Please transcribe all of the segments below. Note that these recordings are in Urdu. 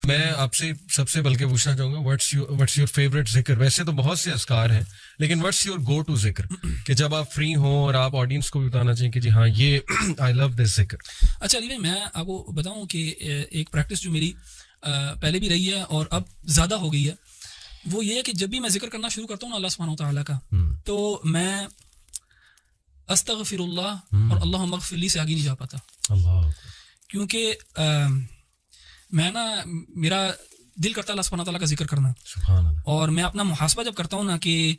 میں آپ سے سب سے بلکہ پوچھنا چاہوں گا واٹس یور فیوریٹ ذکر؟ ویسے تو بہت سے اذکار ہیں لیکن واٹس یور گو ٹو ذکر کہ جب آپ فری ہوں اور آپ آڈینس کو بھی بتانا چاہیں کہ جی ہاں یہ آئی لو دس ذکر. اچھا علی بھائی میں آپ کو بتاؤں کہ ایک پریکٹس جو میری پہلے بھی رہی ہے اور اب زیادہ ہو گئی ہے وہ یہ ہے کہ جب بھی میں ذکر کرنا شروع کرتا ہوں نا اللہ سبحانہ و تعالیٰ کا تو میں استغفر اللہ اور اللہم اغفر لی سے آگے نہیں جا پاتا. کیونکہ میں نا میرا دل کرتا ہے اللہ سبحانہ تعالیٰ کا ذکر کرنا, اور میں اپنا محاسبہ جب کرتا ہوں نا کہ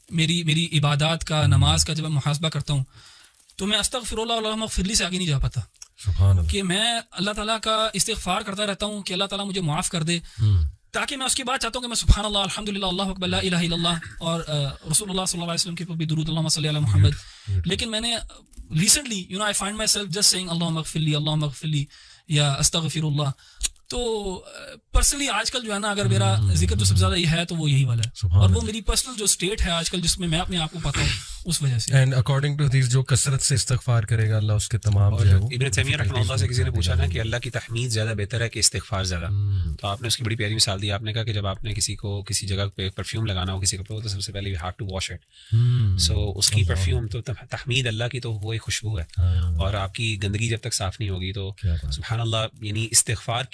میری عبادات کا, نماز کا جب میں محاسبہ کرتا ہوں تو میں استغفر اللہ اللہم اغفر لی سے آگے نہیں جا پاتا. کہ میں اللہ تعالیٰ کا استغفار کرتا رہتا ہوں کہ اللہ تعالیٰ مجھے معاف کر دے, تاکہ میں اس کے بعد چاہتا ہوں کہ میں سبحان اللہ, الحمدللہ, اللہ اکبر, لا الہ الا اللہ, اور رسول اللہ صلی اللہ علیہ وسلم کے اوپر بھی درود, اللہم صلی علی محمد. لیکن میں نے recently I find myself just saying اللہم اغفر لی, اللہم اغفر لی یا استغفر اللہ. تو پرسنلی آج کل جو ہے نا اگر میرا ذکر جو سب سے زیادہ یہ ہے تو وہ یہی والا ہے, اور وہ میری پرسنل جو اسٹیٹ ہے آج کل جس میں اپنے آپ کو پاتا ہوں اس وجہ سے. اینڈ اکارڈنگ ٹو دیس جو کثرت سے استغفار کرے گا اللہ اس کے تمام جو ہے وہ. ابن تیمیہ رحمہ اللہ سے کسی نے پوچھا نا کہ اللہ کی تحمید زیادہ بہتر ہے کہ استغفار زیادہ, تو آپ نے اس کی بڑی پیاری مثال دی. آپ نے کہا کہ جب آپ نے کسی کو کسی جگہ پہ پرفیوم لگانا ہو کسی کپڑے کو تو سب سے پہلے you have to wash it. So اس کی پرفیوم تو تحمید اللہ کی تو وہ ایک خوشبو ہے, اور آپ کی گندگی جب تک صاف نہیں ہوگی تو سبحان اللہ, یعنی استغفار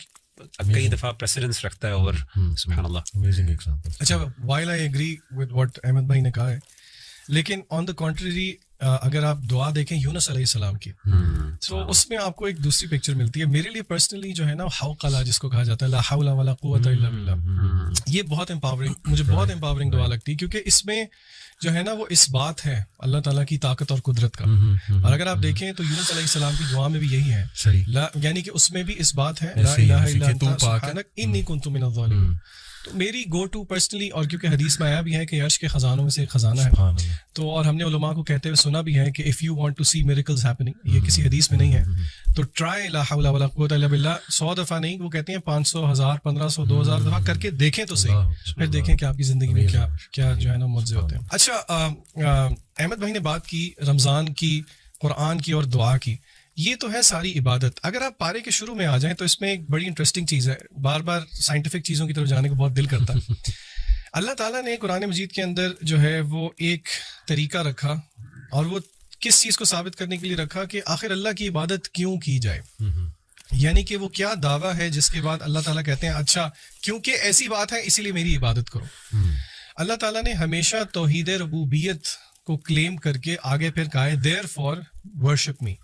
کئی دفعہ پریسیڈنس رکھتا ہے. اور سبحان اللہ امیزنگ ایگزامپل. اچھا while I agree with what Ahmad بھائی نے کہا ہے, لیکن آن دا کنٹریری اگر آپ دعا دیکھیں یونس علیہ السلام کی تو اس میں آپ کو ایک دوسری پکچر ملتی ہے. میرے لیے پرسنلی جو ہے نا حوقلہ جس کو کہا جاتا ہے, لا حول ولا قوت الا باللہ, یہ بہت امپاورنگ, مجھے بہت امپاورنگ دعا لگتی ہے, کیونکہ اس میں جو ہے نا وہ اس بات ہے اللہ تعالیٰ کی طاقت اور قدرت کا. اور اگر آپ دیکھیں تو یونس علیہ السلام کی دعا میں بھی یہی ہے, یعنی کہ اس میں بھی اس بات ہے لا الہ الا انت سبحانک انی کنت من الظالمین. تو میری گو ٹو پرسنلی, اور کیونکہ حدیث میں آیا بھی ہے کہ عرش کے خزانوں میں سے ایک خزانہ ہے, تو اور ہم نے علماء کو کہتے ہوئے سنا بھی ہے کہ if you want to see miracles happening, یہ کسی حدیث میں نہیں ہے, تو ٹرائی لا حول ولا قوت الا باللہ 100 دفعہ نہیں, وہ کہتے ہیں 500, 1000, 1500, 2000 دفعہ کر کے دیکھیں تو صحیح, پھر دیکھیں کہ آپ کی زندگی میں کیا جو ہے نا معجزے ہوتے ہیں. اچھا احمد بھائی نے بات کی رمضان کی, قرآن کی اور دعا کی, یہ تو ہے ساری عبادت. اگر آپ پارے کے شروع میں آ جائیں تو اس میں ایک بڑی انٹرسٹنگ چیز ہے, بار بار سائنٹیفک چیزوں کی طرف جانے کو بہت دل کرتا ہے. اللہ تعالیٰ نے قرآن مجید کے اندر جو ہے وہ ایک طریقہ رکھا, اور وہ کس چیز کو ثابت کرنے کے لیے رکھا کہ آخر اللہ کی عبادت کیوں کی جائے, یعنی کہ وہ کیا دعویٰ ہے جس کے بعد اللہ تعالیٰ کہتے ہیں اچھا کیونکہ ایسی بات ہے اسی لیے میری عبادت کرو. اللہ تعالیٰ نے ہمیشہ توحید ربوبیت کو کلیم کر کے آگے پھر کہا ہے دیر فار ورشپ می.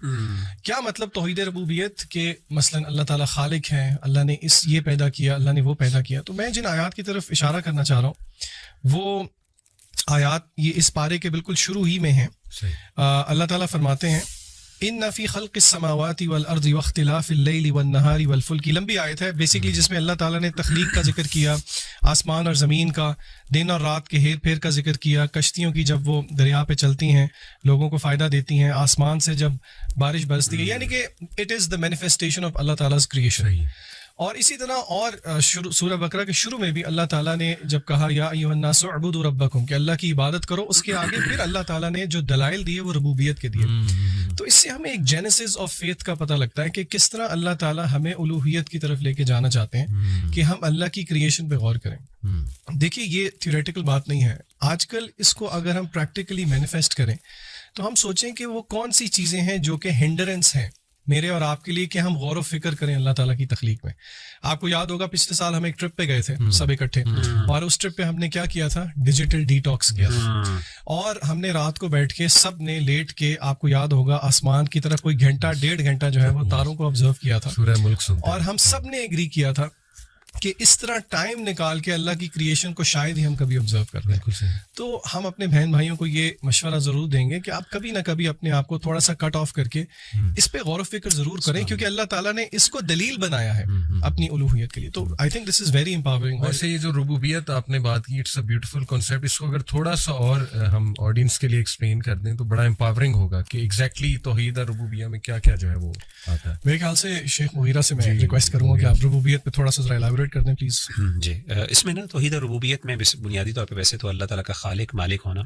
کیا مطلب توحید ربوبیت کہ مثلا اللہ تعالیٰ خالق ہیں, اللہ نے یہ پیدا کیا, اللہ نے وہ پیدا کیا. تو میں جن آیات کی طرف اشارہ کرنا چاہ رہا ہوں وہ آیات یہ اس پارے کے بالکل شروع ہی میں ہیں. اللہ تعالیٰ فرماتے ہیں ان فی خلق السماوات والارض واختلاف اللیل والنہار والفلک. لمبی آیت ہے بیسیکلی جس میں اللہ تعالیٰ نے تخلیق کا ذکر کیا, آسمان اور زمین کا, دن اور رات کے ہیر پھیر کا ذکر کیا, کشتیوں کی جب وہ دریا پہ چلتی ہیں لوگوں کو فائدہ دیتی ہیں, آسمان سے جب بارش برستی ہے, یعنی کہ it is the manifestation of Allah تعالیٰ کریشن. اور اسی طرح اور سورہ بقرہ کے شروع میں بھی اللہ تعالیٰ نے جب کہا یا ایھا الناس اعبدوا ربکم کہ اللہ کی عبادت کرو, اس کے آگے پھر اللہ تعالیٰ نے جو دلائل دیے وہ ربوبیت کے دیے. تو اس سے ہمیں ایک جینیسس آف فیتھ کا پتہ لگتا ہے کہ کس طرح اللہ تعالیٰ ہمیں الوہیت کی طرف لے کے جانا چاہتے ہیں کہ ہم اللہ کی کریشن پہ غور کریں. دیکھیے یہ تھیوریٹیکل بات نہیں ہے, آج کل اس کو اگر ہم پریکٹیکلی مینیفیسٹ کریں تو ہم سوچیں کہ وہ کون سی چیزیں ہیں جو کہ ہنڈرنس ہیں میرے اور آپ کے لیے کہ ہم غور و فکر کریں اللہ تعالیٰ کی تخلیق میں. آپ کو یاد ہوگا پچھلے سال ہم ایک ٹرپ پہ گئے تھے سب اکٹھے, اور اس ٹرپ پہ ہم نے کیا کیا تھا, ڈیجیٹل ڈی ٹاکس کیا تھا, اور ہم نے رات کو بیٹھ کے سب نے لیٹ کے آپ کو یاد ہوگا آسمان کی طرف کوئی گھنٹہ 1.5 گھنٹہ جو ہے وہ تاروں کو آبزرو کیا تھا, اور ہم سب نے ایگری کیا تھا کہ اس طرح ٹائم نکال کے اللہ کی کریشن کو شاید ہی ہم کبھی آبزرو کر لیں. تو ہم اپنے بہن بھائیوں کو یہ مشورہ ضرور دیں گے کہ آپ کبھی نہ کبھی اپنے آپ کو تھوڑا سا کٹ آف کر کے اس پہ غور و فکر ضرور کریں, کیونکہ اللہ تعالیٰ نے اس کو دلیل بنایا ہے اپنی الوہیت کے لیے. تو I think this is very empowering. ویسے یہ جو ربوبیت آپ نے بات کی, اٹس اے بیوٹیفل کانسیپٹ. اس کو اگر تھوڑا سا اور ہم آڈینس کے لیے ایکسپلین کر دیں تو بڑا امپاورنگ ہوگا کہ ایگزیکٹلی توحید ربوبیہ میں کیا کیا جو ہے وہ آتا ہے. میرے خیال سے شیخ مغیرہ سے میں ریکویسٹ کروں گا کہ آپ ربوبیت پہ تھوڑا سا ذرا ایلیبوریٹ الیبوریٹ کر دیں پلیز. جی اس میں نا توحید ربوبیت میں بنیادی طور پہ ویسے تو اللہ تعالیٰ کا خالق مالک ہونا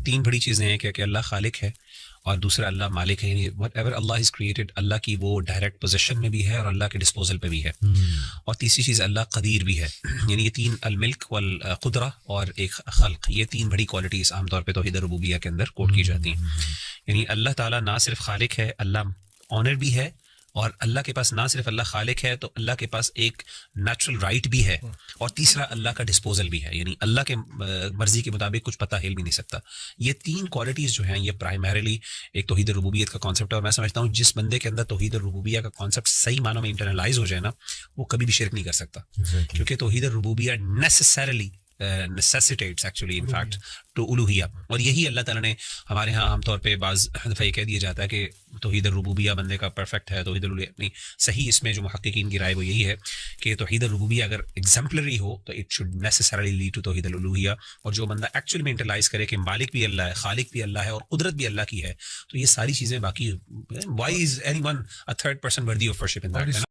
3 بڑی چیزیں ہیں کہ اللہ خالق ہے اور دوسرا اللہ مالک ہے, یعنی whatever Allah is created Allah کی وہ ڈائریکٹ پوزیشن میں بھی ہے اور اللہ کے ڈسپوزل پہ بھی ہے, اور تیسری چیز اللہ قدیر بھی ہے. یعنی یہ 3 الملک والقدرہ اور ایک خلق, یہ 3 بڑی کوالٹیز عام طور پہ توحید ربوبیہ کے اندر کوٹ کی جاتی ہیں. یعنی اللہ تعالیٰ نہ صرف خالق ہے, اللہ آنر بھی ہے, اور اللہ کے پاس نہ صرف اللہ خالق ہے تو اللہ کے پاس ایک نیچرل رائٹ بھی ہے, اور تیسرا اللہ کا ڈسپوزل بھی ہے, یعنی اللہ کے مرضی کے مطابق کچھ پتہ ہل بھی نہیں سکتا. یہ 3 کوالٹیز جو ہیں یہ پرائمریلی ایک توحید ربوبیت کا کانسیپٹ ہے, اور میں سمجھتا ہوں جس بندے کے اندر توحید ربوبیہ کا کانسیپٹ صحیح معنوں میں انٹرنلائز ہو جائے نا, وہ کبھی بھی شرک نہیں کر سکتا, کیونکہ توحید ربوبیہ necessarily necessitates actually in fact to الوہیہ. اور یہی اللہ تعالیٰ نے ہمارے ہاں عام طور پہ بعض دفعہ یہ کہہ دیا جاتا ہے کہ توحید الربوبیہ بندے کا پرفیکٹ ہے, توحید الوہیہ نہیں صحیح. اس میں جو محققین کی رائے وہ یہی ہے کہ توحید الربوبیہ اگر ایگزمپلری ہو تو it should necessarily lead to توحید الالوہیہ, اور جو بندہ ایکچولی میں انٹرلائز کرے کہ مالک بھی اللہ ہے, خالق بھی اللہ ہے, اور قدرت بھی اللہ کی ہے, تو یہ ساری چیزیں باقی why is anyone a third person worthy of worship in that.